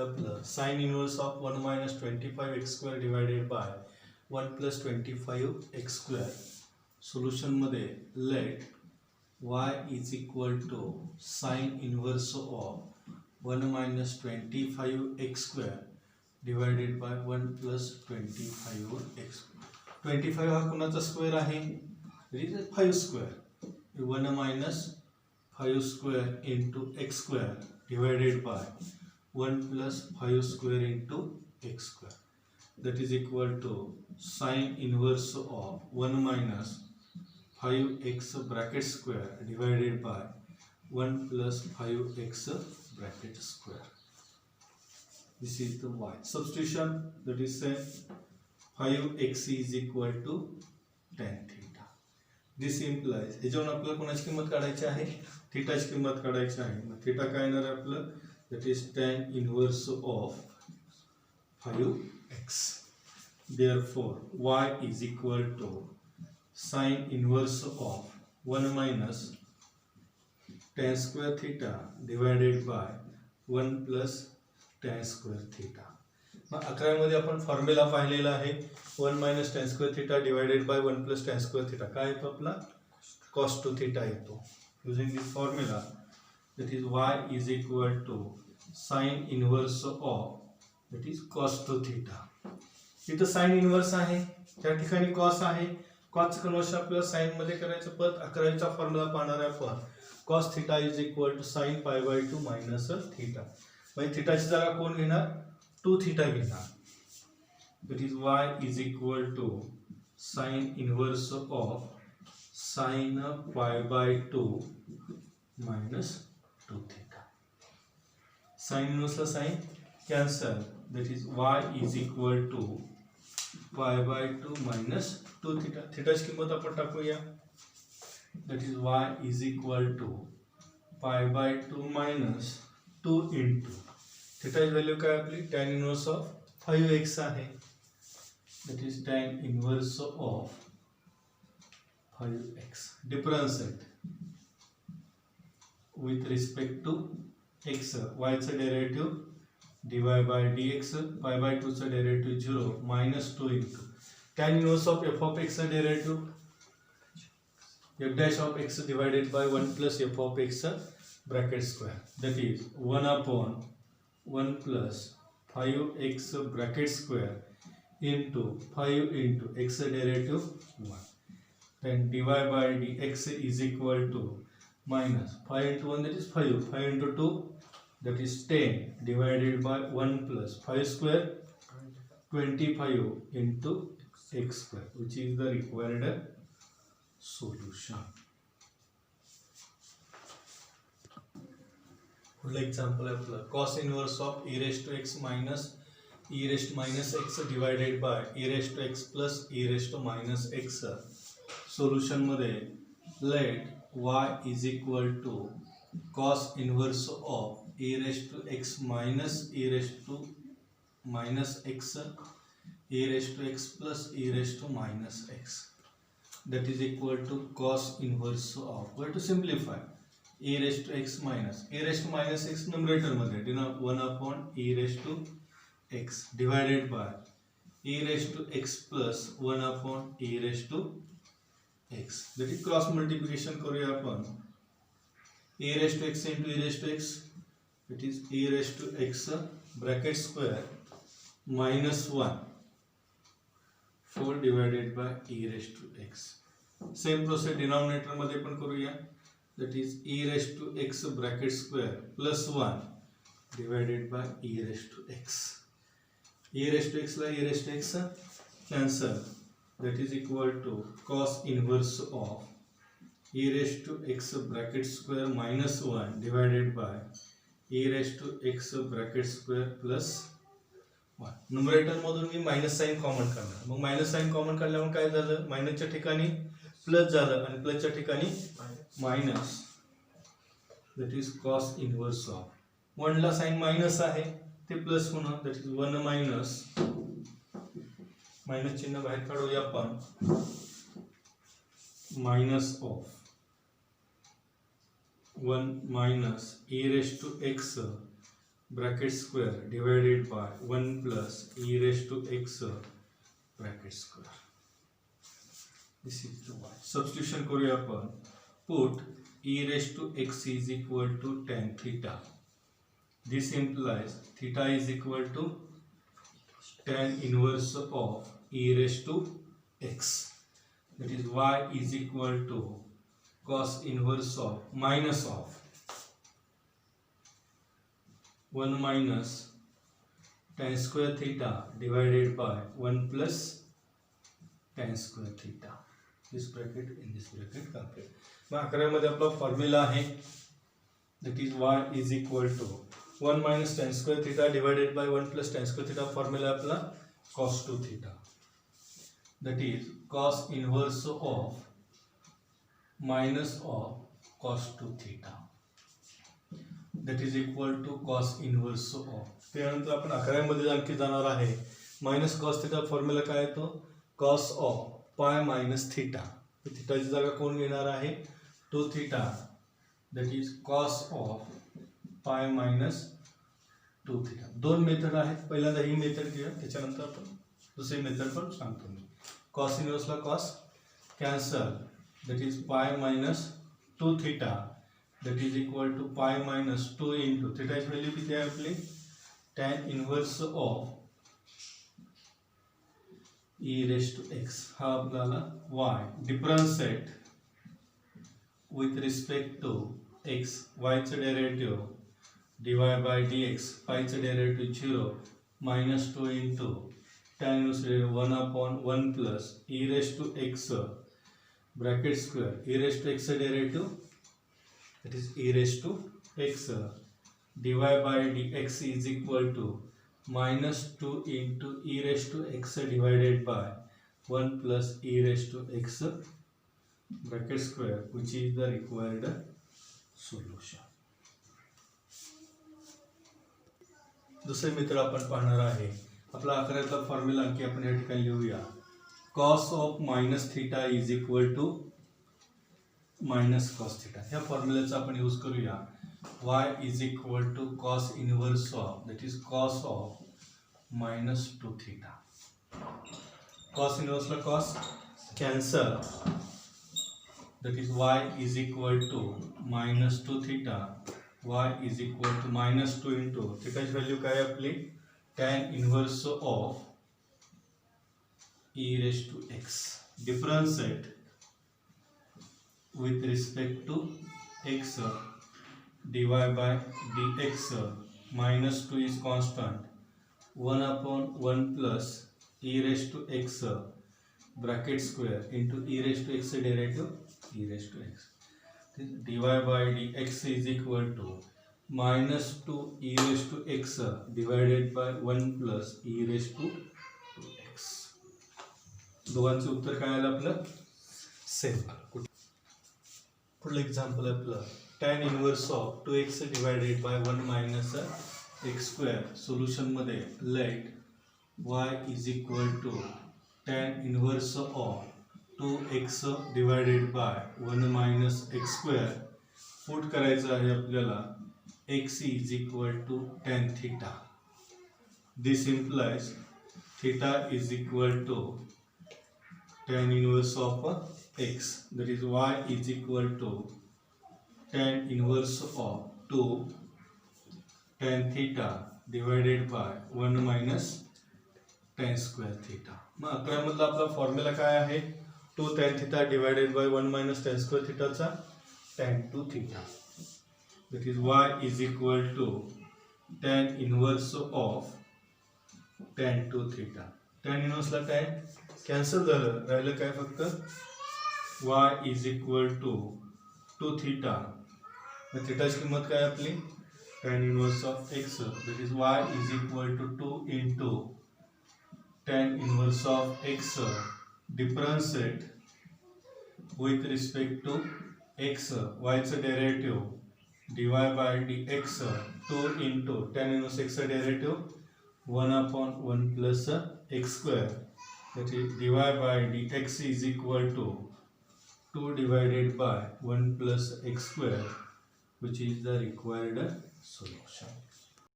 आपलं sine inverse of 1 minus 25x² divided by 1 plus 25x². सोल्युशनमध्ये let y is equal to sine inverse of 1 minus 25x² divided by 1 plus 25x². 25 हा कोणाचा square आहे? It is 5². 1 minus 5² into x² divided by 1 plus 5² into x². That is equal to sine inverse of 1 minus 5x bracket square divided by 1 plus 5x bracket square. This is the y. Substitution, that is say 5x is equal to tan theta. This implies ह्याच्यावर आपल्याला कोणाची किंमत काढायची आहे? थीटाची किंमत काढायची आहे. मग थीटा काय येणार आहे आपलं? That is tan inverse of 5x. Therefore y is equal to sin inverse of 1 minus tan square theta divided by 1 plus tan square theta. मग 11 मध्ये आपण फॉर्म्युला पाहिलेला आहे 1 minus tan square theta divided by 1 plus tan square theta. काय येतो आपला? cos 2 theta येतो. Using this formula, that is y is equal to sin inverse of, that is cos 2 theta. इथं sin inverse आहे, त्या ठिकाणी cos आहे. cos conversion आपल्याला sin मध्ये करायचं. परत 11चा फॉर्म्युला पाहणार आहे आपण. cos theta is equal to sin pi by 2 minus theta. म्हणजे थीटाची जागा कोण घेणार? 2 theta घेणार. That is y is equal to sin inverse of sin pi by 2 minus 2 theta. Sin inverse ला sin cancel. That is y is equal to pi by 2 minus 2 theta. Theta ची किंमत आपण टाकूया. That is y is equal to pi by 2 minus 2 into theta ची value काय आपली? tan inverse of 5x आहे. That is tan inverse of 5x. Differentiate with respect to x. y चा derivative dy by dx, pi by 2 चा derivative 0 minus 2 into tan inverse of f of x चा derivative f dash of x divided by 1 plus f of x bracket square. That is 1 upon 1 plus 5x bracket square into 5 into x derivative 1. Then dy by dx is equal to minus 5 into 1, that is 5. 5 into 2, that is 10 divided by 1 plus 5 square 25 into x square, which is the required solution. पुढलं example आहे आपलं cos inverse of e raised to x minus e raised to minus x divided by e raised to x plus e raised to minus x. Solution मध्ये let y is equal to cos inverse of e raised to x minus e raised to minus x e raised to x plus e raised to minus x. That is equal to cos inverse of, we have to simplify, e raised to x minus x numerator मध्ये 1 upon e raised to x divided by e raised to x plus 1 upon e raised to x. That is cross multiplication करूया आपण. e raised to x into e raised to x, it is e raised to x bracket square minus 1 4 divided by e raised to x. Same process denominator मध्ये पण करूया. That is e raised to x bracket square plus 1 divided by e raised to x. e raised to x ला e raised to x cancel. That is equal to cos inverse of e raised to x bracket square minus 1 divided by e raised to x bracket square plus 1. Numerator मधून मी minus sign common काढणार. मग minus sign common काढल्यावर काय झालं? मायनसच्या ठिकाणी plus झालं आणि प्लसच्या ठिकाणी minus. That is cos inverse of 1 ला साइन मायनस आहे ते प्लस होणार. दॅट इज 1 मायनस मायनस चिन्ह बाहेर काढूया आपण. Minus of 1 minus e raised to x bracket square divided by 1 plus e raised to x bracket square. This is the y. Substitution करूया आपण. Put e raised to x is equal to tan theta. This implies theta is equal to tan inverse of e raised to x. That is y is equal to cos inverse of minus of 1 minus tan square theta divided by 1 plus tan square theta. This bracket in this bracket complete. मग 11 मध्ये आपला formula आहे that is y is equal to 1 minus tan square theta divided by 1 plus tan square theta. Formula आपला cos 2 theta, that is cos inverse of minus of cos 2 theta, that is equal to cos inverse of. त्यानंतर आपण 11 मध्ये आणखी जाणार आहे. Minus cos theta formula काय येतो? cos of pi minus theta. थीटाची जागा कोण घेणार आहे? 2 theta, that is cos of pi minus 2 theta. दोन मेथड आहेत. पहिल्यांदा ही मेथड घेऊया, त्याच्यानंतर आपण दुसरी मेथड पण सांगतो मी. cos इनवर्सला cos cancel, that is पाय minus 2 theta, that is equal to pi minus 2 into theta ची व्हॅल्यू किती आहे आपली? tan inverse of e raised to x. हा आपल्याला y differentiate with respect to x, y चं derivative dy by dx, pi चं derivative 0 minus 2 into tan inverse 1 upon 1 plus e raised to x bracket square. e raised to x चं derivative, that is e raised to x, dy by dx is equal to minus 2 into e raised to x divided by 1 plus e raised to x bracket square, which is the required solution. दुसरे मित्र आपण पाहणार आहे. आपला 11चा formula आणखी आपण या ठिकाणी लिहूया. cos of minus theta is equal to minus cos theta. ह्या फॉर्म्युल्याचा आपण यूज करूया. y is equal to cos inverse of, that is cos of minus 2 theta. cos inverse ला cos cancel, that is y is equal to minus 2 theta. y is equal to minus 2 into थीटाची value काय आहे आपली? tan inverse of e raised to x. Differentiate with respect to x, dy by dx minus 2 is constant, 1 upon 1 plus e raised to x bracket square into e raised to x derivative e raised to x. dy by dx is equal to minus 2 e raised to x divided by 1 plus e raised to 2x. दोघांचे उत्तर काय आलं आपलं? Same. पुढलं example आपलं tan inverse of 2x divided by 1 minus x square. सोल्युशनमध्ये let y is equal to tan inverse of 2x divided by 1 minus x square. Put करायचं आहे आपल्याला x is equal to tan theta. This implies theta is equal to tan inverse of x, that is y is equal to tan inverse of 2 tan theta divided by 1 minus tan square theta. मग 11 मधला आपला formula काय आहे? 2 tan theta divided by 1 minus tan square theta चा tan 2 theta, that is y is equal to tan inverse of tan 2 theta. tan inverse ला tan cancel झालं, राहिलं काय फक्त y is equal to 2 theta. मग थीटाची किंमत काय आपली? tan inverse of x, that is y is equal to 2 into tan inverse of x differentiate with respect to x, y चं derivative dy by dx 2 into tan inverse x चं derivative 1 upon 1 plus x square, that is dy by dx is equal to 2 divided by 1 plus x square, which is the required solution.